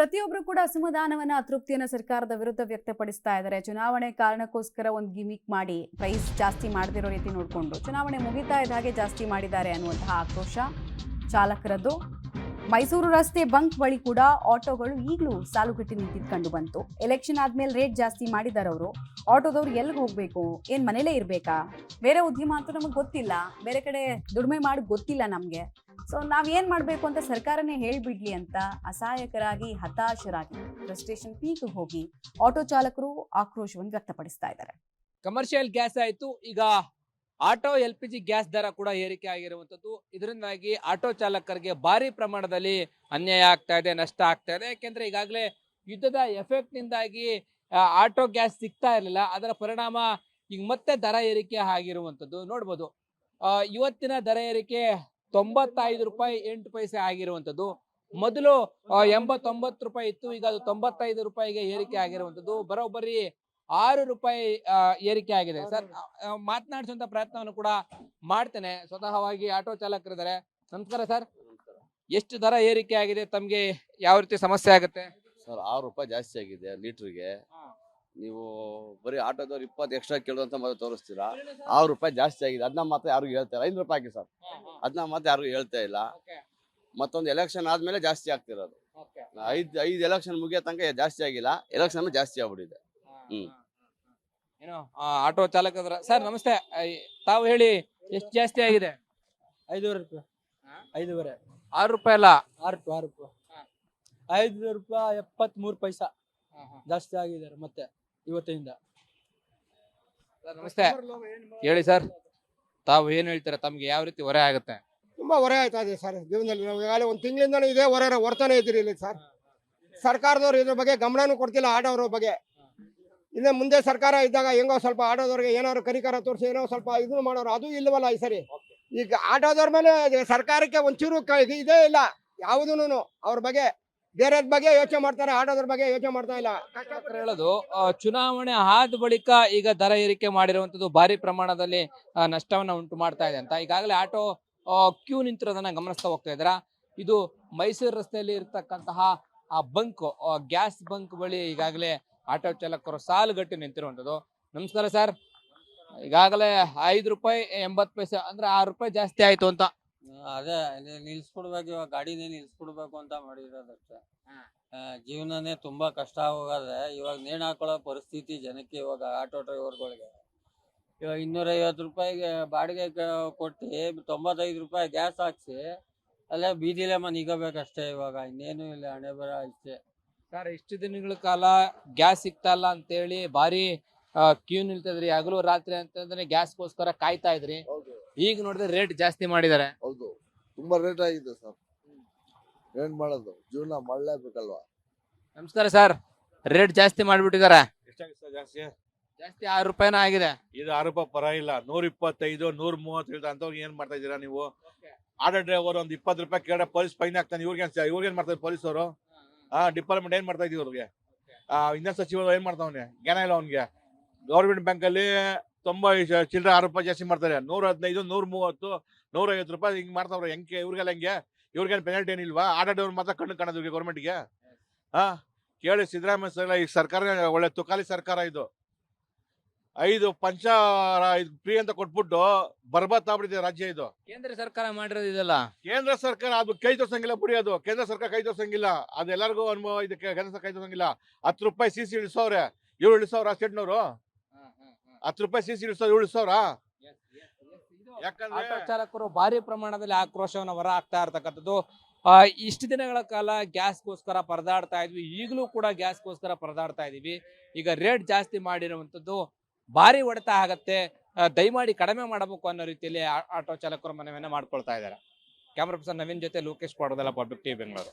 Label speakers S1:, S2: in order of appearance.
S1: ಪ್ರತಿಯೊಬ್ಬರು ಕೂಡ ಅಸಮಾಧಾನವನ್ನ ಅತೃಪ್ತಿಯನ್ನ ಸರ್ಕಾರದ ವಿರುದ್ಧ ವ್ಯಕ್ತಪಡಿಸ್ತಾ ಇದ್ದಾರೆ. ಚುನಾವಣೆ ಕಾರಣಕ್ಕೋಸ್ಕರ ಒಂದು ಗಿಮಿಕ್ ಮಾಡಿ ಪ್ರೈಸ್ ಜಾಸ್ತಿ ಮಾಡದಿರೋ ರೀತಿ ನೋಡಿಕೊಂಡು ಚುನಾವಣೆ ಮುಗಿತಾ ಇದ್ದ ಹಾಗೆ ಜಾಸ್ತಿ ಮಾಡಿದ್ದಾರೆ ಅನ್ನುವಂತಹ ಆಕ್ರೋಶ ಚಾಲಕರದ್ದು. ಮೈಸೂರು ರಸ್ತೆ ಬಂಕ್ ಬಳಿ ಕೂಡ ಆಟೋಗಳು ಈಗಲೂ ಸಾಲುಗಟ್ಟಿ ನಿಂತಿದ್ದು ಕಂಡು ಬಂತು. ಎಲೆಕ್ಷನ್ ಆದ್ಮೇಲೆ ರೇಟ್ ಜಾಸ್ತಿ ಮಾಡಿದ್ದಾರೆ ಅವರು. ಆಟೋದವ್ರು ಎಲ್ಲಿಗೆ ಹೋಗ್ಬೇಕು, ಏನ್ ಮನೇಲೇ ಇರ್ಬೇಕಾ, ಬೇರೆ ಉದ್ಯಮ ಅಂತೂ ನಮಗೆ ಗೊತ್ತಿಲ್ಲ, ಬೇರೆ ಕಡೆ ದುಡಿಮೆ ಮಾಡಿ ಗೊತ್ತಿಲ್ಲ ನಮಗೆ. ಸೊ ನಾವೇನ್ ಮಾಡಬೇಕು ಅಂತ ಸರ್ಕಾರನೇ ಹೇಳ್ಬಿಡ್ಲಿ ಅಂತ ಅಸಹಾಯಕರಾಗಿ ಹತಾಶರಾಗಿ ಫ್ರಸ್ಟ್ರೇಷನ್ ಪೀಕ್ ಹೋಗಿ ಆಟೋ ಚಾಲಕರು ಆಕ್ರೋಶವನ್ನು ವ್ಯಕ್ತಪಡಿಸ್ತಾ ಇದ್ದಾರೆ.
S2: ಕಮರ್ಷಿಯಲ್ ಗ್ಯಾಸ್ ಆಯ್ತು, ಈಗ ಆಟೋ LPG ಗ್ಯಾಸ್ ದರ ಕೂಡ ಏರಿಕೆ ಆಗಿರುವಂತದ್ದು. ಇದರಿಂದಾಗಿ ಆಟೋ ಚಾಲಕರಿಗೆ ಭಾರಿ ಪ್ರಮಾಣದಲ್ಲಿ ಅನ್ಯಾಯ ಆಗ್ತಾ ಇದೆ, ನಷ್ಟ ಆಗ್ತಾ ಇದೆ. ಯಾಕೆಂದ್ರೆ ಈಗಾಗಲೇ ಯುದ್ಧದ ಎಫೆಕ್ಟ್ ನಿಂದಾಗಿ ಆಟೋ ಗ್ಯಾಸ್ ಸಿಗ್ತಾ ಇರಲಿಲ್ಲ. ಅದರ ಪರಿಣಾಮ ಈಗ ಮತ್ತೆ ದರ ಏರಿಕೆ ಆಗಿರುವಂತದ್ದು ನೋಡ್ಬೋದು. ಇವತ್ತಿನ ದರ ಏರಿಕೆ 95 ರೂಪಾಯಿ 8 ಪೈಸೆ ಆಗಿರುವಂತದ್ದು. ಮೊದಲು 89 ರೂಪಾಯಿ ಇತ್ತು, ಈಗ ಅದು 95 ರೂಪಾಯಿಗೆ ಏರಿಕೆ ಆಗಿರುವಂತದ್ದು. ಬರೋಬ್ಬರಿ 6 ರೂಪಾಯಿ ಏರಿಕೆ ಆಗಿದೆ. ಸರ್, ಮಾತನಾಡಿಸುವಂತ ಪ್ರಯತ್ನವನ್ನು ಕೂಡ ಮಾಡ್ತೇನೆ. ಸ್ವತಃವಾಗಿ ಆಟೋ ಚಾಲಕರಿದ್ದಾರೆ. ನಮಸ್ಕಾರ ಸರ್, ಎಷ್ಟು ದರ ಏರಿಕೆ ಆಗಿದೆ, ತಮ್ಗೆ ಯಾವ ರೀತಿ ಸಮಸ್ಯೆ ಆಗುತ್ತೆ?
S3: ಸರ್, 6 ರೂಪಾಯಿ ಜಾಸ್ತಿ ಆಗಿದೆ ಲೀಟ್ರಿಗೆ. ನೀವು ಬರೀ ಆಟೋದವ್ರು 20 ಎಕ್ಸ್ಟ್ರಾ ಕೇಳುವಂತ ಮಾತ್ರ ತೋರಿಸ್ತೀರಾ. 6 ರೂಪಾಯಿ ಜಾಸ್ತಿ ಆಗಿದೆ. ಅದನ್ನ ಮಾತ್ರ ಯಾರು ಹೇಳ್ತಾ ಇಲ್ಲ. 5 ರೂಪಾಯಿ ಹಾಕಿ ಸರ್, ಅದನ್ನ ಮಾತ್ರ ಯಾರು ಹೇಳ್ತಾ ಇಲ್ಲ. ಮತ್ತೊಂದು ಎಲೆಕ್ಷನ್ ಆದ್ಮೇಲೆ ಜಾಸ್ತಿ ಆಗ್ತಿರೋದು. ಐದು ಎಲೆಕ್ಷನ್ ಮುಗಿಯೋ ತನಕ ಜಾಸ್ತಿ ಆಗಿಲ್ಲ, ಎಲೆಕ್ಷನ್ ಜಾಸ್ತಿ ಆಗ್ಬಿಟ್ಟಿದೆ.
S2: ಏನು ಆಟೋ ಚಾಲಕರ ಸರ್, ನಮಸ್ತೆ. ತಾವು ಹೇಳಿ, ಎಷ್ಟು ಜಾಸ್ತಿ ಆಗಿದೆ?
S4: 5 ರೂಪಾಯಿ. 5.5.
S2: 6 ರೂಪಾಯಿ ಅಲ್ಲ,
S4: 6 ರೂಪಾಯಿ. 5 ರೂಪಾಯಿ 73 ಪೈಸಾ ಜಾಸ್ತಿ ಆಗಿದ್ದಾರೆ ಮತ್ತೆ ಇವತ್ತಿನಿಂದ.
S2: ನಮಸ್ತೆ, ಹೇಳಿ ಸರ್, ತಾವು ಏನ್ ಹೇಳ್ತೀರಾ? ತಮ್ಗೆ ಯಾವ ರೀತಿ ಹೊರೆ ಆಗುತ್ತೆ?
S5: ತುಂಬಾ ಹೊರೆ ಆಯ್ತಾ ಇದೆ ಸರ್ ಜೀವನದಲ್ಲಿ. ನಾವು ಈಗಾಗಲೇ ಒಂದು ತಿಂಗಳಿಂದಲೂ ಇದೇ ಹೊರತಾನೆ ಇದ್ದೀರಿ ಇಲ್ಲಿ ಸರ್. ಸರ್ಕಾರದವ್ರು ಇದ್ರ ಬಗ್ಗೆ ಗಮನನೂ ಕೊಡ್ತಿಲ್ಲ ಆಟೋವ್ರ ಬಗ್ಗೆ. ಇನ್ನು ಮುಂದೆ ಸರ್ಕಾರ ಇದ್ದಾಗ ಹೆಂಗೋ ಸ್ವಲ್ಪ ಆಟೋದವ್ರಿಗೆ ಏನಾದ್ರು ಕನಿಕರ ತೋರಿಸಿ ಏನೋ ಸ್ವಲ್ಪ ಇದನ್ನು ಮಾಡೋರು, ಅದು ಇಲ್ಲವಲ್ಲ ಈ ಸರಿ. ಈಗ ಆಟೋದವ್ರ ಮೇಲೆ ಸರ್ಕಾರಕ್ಕೆ ಒಂಚೂರು ಇದೇ ಇಲ್ಲ ಯಾವುದೂನು. ಅವ್ರ ಬಗ್ಗೆ ಬೇರೆ ಬಗ್ಗೆ ಯೋಚನೆ ಮಾಡ್ತಾರೆ, ಆಟೋದ್ರ ಬಗ್ಗೆ ಯೋಚನೆ ಮಾಡ್ತಾ ಇಲ್ಲ.
S2: ಹೇಳೋದು ಚುನಾವಣೆ ಆದ ಬಳಿಕ ಈಗ ದರ ಏರಿಕೆ ಮಾಡಿರುವಂತದ್ದು ಭಾರಿ ಪ್ರಮಾಣದಲ್ಲಿ ನಷ್ಟವನ್ನ ಉಂಟು ಮಾಡ್ತಾ ಇದೆ ಅಂತ. ಈಗಾಗಲೇ ಆಟೋ ಕ್ಯೂ ನಿಂತಿರೋದನ್ನ ಗಮನಿಸ್ತಾ ಹೋಗ್ತಾ ಇದ್ರ. ಇದು ಮೈಸೂರು ರಸ್ತೆಯಲ್ಲಿ ಇರ್ತಕ್ಕಂತಹ ಆ ಬಂಕ್, ಗ್ಯಾಸ್ ಬಂಕ್ ಬಳಿ ಈಗಾಗಲೇ ಆಟೋ ಚಾಲಕರು ಸಾಲುಗಟ್ಟಿ ನಿಂತಿರುವಂತದ್ದು. ನಮಸ್ಕಾರ ಸರ್, ಈಗಾಗಲೇ 5 ರೂಪಾಯಿ 80 ಪೈಸೆ ಅಂದ್ರೆ 6 ರೂಪಾಯಿ ಜಾಸ್ತಿ ಆಯ್ತು ಅಂತ.
S4: ಅದೇ ನಿಲ್ಸ್ಕೊಡ್ಬೇಕು, ಇವಾಗ ಗಾಡಿನೇ ನಿಲ್ಸ್ಕೊಡ್ಬೇಕು ಅಂತ ಮಾಡಿರೋದಷ್ಟೇ. ಜೀವನನೇ ತುಂಬಾ ಕಷ್ಟ ಹೋಗದೆ. ಇವಾಗ ನೇಣು ಹಾಕೊಳ್ಳೋ ಪರಿಸ್ಥಿತಿ ಜನಕ್ಕೆ ಇವಾಗ ಆಟೋ ಡ್ರೈವರ್ಗಳಿಗೆ. ಇವಾಗ 250 ರೂಪಾಯಿಗೆ ಬಾಡಿಗೆ ಕೊಟ್ಟು 95 ರೂಪಾಯಿ ಗ್ಯಾಸ್ ಹಾಕ್ಸಿ ಅಲ್ಲೇ ಬೀದಿಲೇ ನಿಗಬೇಕಷ್ಟೇ. ಇವಾಗ ಇನ್ನೇನು ಇಲ್ಲ, ಹಣೆ ಬರ ಇಷ್ಟೇ
S2: ಸರ್. ಇಷ್ಟು ದಿನಗಳ ಕಾಲ ಗ್ಯಾಸ್ ಸಿಗ್ತಾ ಇಲ್ಲ ಅಂತೇಳಿ ಭಾರಿ ಕ್ಯೂ ನಿಲ್ತಿದ್ರಿ, ಹಗಲು ರಾತ್ರಿ ಅಂತಂದ್ರೆ ಗ್ಯಾಸ್ಗೋಸ್ಕರ ಕಾಯ್ತಾ ಇದ್ರಿ. ಈಗ ನೋಡಿದ್ರೆ ರೇಟ್ ಜಾಸ್ತಿ ಮಾಡಿದ್ದಾರೆ.
S6: ಹೌದು, ತುಂಬಾ ರೇಟ್ ಆಗಿದೆ ಸರ್. ಏನ್ ಮಾಡೋದು, ಜೀವನ ಮಾಡಲೇಬೇಕಲ್ವಾ.
S2: ನಮಸ್ಕಾರ ಸರ್, ರೇಟ್ ಜಾಸ್ತಿ ಮಾಡ್ಬಿಟ್ಟಿದ್ದಾರೆ.
S7: ಎಷ್ಟಾಗಿದೆ ಸರ್ ಜಾಸ್ತಿ?
S2: ಜಾಸ್ತಿ 6 ರೂಪಾಯಿನ ಆಗಿದೆ.
S7: ಇದು 6 ರೂಪಾಯಿ ಪರವಾಗಿಲ್ಲ. 125 130 ಅಂತವ್ರಿಗೆ ಏನ್ ಮಾಡ್ತಾ ಇದೀರಾ ನೀವು? ಆಟೋ ಡ್ರೈವರ್ ಒಂದು 20 ರೂಪಾಯಿ ಕೇಳ ಪೊಲೀಸ್ ಫೈನ್ ಹಾಕ್ತಾನೆ. ಇವ್ರಿಗೇನ್ ಮಾಡ್ತಾರೆ ಪೊಲೀಸ್ ಅವರು? ಡಿಪಾರ್ಟ್ಮೆಂಟ್ ಏನ್ ಮಾಡ್ತಾ ಇದೀವಿ ಅವ್ರಿಗೆ? ಇಂಧನ ಸಚಿವರು ಏನ್ ಮಾಡ್ತಾವನೆ? ಜ್ಞಾನ ಇಲ್ಲ ಅವ್ನಿಗೆ. ಗೌರ್ಮೆಂಟ್ ಬ್ಯಾಂಕ್ ಅಲ್ಲಿ 90 ಚಿಲ್ಲರೆ 6 ರೂಪಾಯಿ ಜಾಸ್ತಿ ಮಾಡ್ತಾರೆ. 115 130 150 ರೂಪಾಯಿ ಹಿಂಗ್ ಮಾಡ್ತಾವ್ರೆ. ಹೆಂಗೆ ಇವ್ರಿಗೆಲ್ಲ ಹೆಂಗೆ? ಇವ್ರಿಗೇನು ಪೆನಾಲ್ಟಿ ಏನಿಲ್ವಾ? ಆಟೋ ಡ್ರೈವರ್ ಮಾತ್ರ ಕಣ್ಣು ಕಾಣೋದು ಗೌರ್ಮೆಂಟ್ಗೆ. ಕೇಳಿ ಸಿದ್ದರಾಮಯ್ಯ ಸರ್, ಈ ಸರ್ಕಾರ ಒಳ್ಳೆ ತುಕಾಲಿ ಸರ್ಕಾರ ಇದು. 5 ಪಂಚ ಫ್ರೀ ಅಂತ ಕೊಟ್ಬಿಟ್ಟು ಬರ್ಬತ್ ಆಗ್ಬಿಟ್ಟಿದೆ ರಾಜ್ಯ ಇದು.
S2: ಕೇಂದ್ರ ಸರ್ಕಾರ ಮಾಡಿರೋದು ಇದೆಲ್ಲ.
S7: ಕೇಂದ್ರ ಸರ್ಕಾರ ಅದು ಕೈ ತೋರ್ಸಂಗಿಲ್ಲ ಬಿಡಿ. ಅದು ಕೇಂದ್ರ ಸರ್ಕಾರ ಕೈ ತೋರ್ಸಂಗಿಲ್ಲ. ಅದು ಎಲ್ಲರಿಗೂ ಅನುಭವ ಇದಕ್ಕೆ. ಕೇಂದ್ರ ಸರ್ಕಾರ ಕೈ ತೋರ್ಸಂಗಿಲ್ಲ. 10 ರೂಪಾಯಿ CC ಇಳಿಸೋವ್ರೆ. ಇವ್ರು ಇಳಿಸೋರ ಸ್ಟೇಟ್ನವರು? 10 ರೂಪಾಯಿ CC ಇಳಿಸೋರು ಇವ್ರು ಇಳಿಸೋರ?
S2: ಆಟೋ ಚಾಲಕರು ಭಾರಿ ಪ್ರಮಾಣದಲ್ಲಿ ಆಕ್ರೋಶವನ್ನು ಹೊರ ಹಾಕ್ತಾ ಇರ್ತಕ್ಕಂಥದ್ದು. ಇಷ್ಟು ದಿನಗಳ ಕಾಲ ಗ್ಯಾಸ್ಗೋಸ್ಕರ ಪರದಾಡ್ತಾ ಇದ್ವಿ, ಈಗಲೂ ಕೂಡ ಗ್ಯಾಸ್ಗೋಸ್ಕರ ಪರದಾಡ್ತಾ ಇದೀವಿ. ಈಗ ರೇಟ್ ಜಾಸ್ತಿ ಮಾಡಿರುವಂತದ್ದು ಭಾರಿ ಹೊಡೆತ ಆಗತ್ತೆ. ದಯಮಾಡಿ ಕಡಿಮೆ ಮಾಡಬೇಕು ಅನ್ನೋ ರೀತಿಯಲ್ಲಿ ಆಟೋ ಚಾಲಕರು ಮನವಿಯನ್ನ ಮಾಡ್ಕೊಳ್ತಾ ಇದ್ದಾರೆ. ಕ್ಯಾಮರಾ ಪರ್ಸನ್ ನವೀನ್ ಜೊತೆ ಲೋಕೇಶ್ ಪಾಡೋದೆಲ್ಲ ಪಬ್ಲಿಕ್ ಟಿವಿ ಬೆಂಗಳೂರು.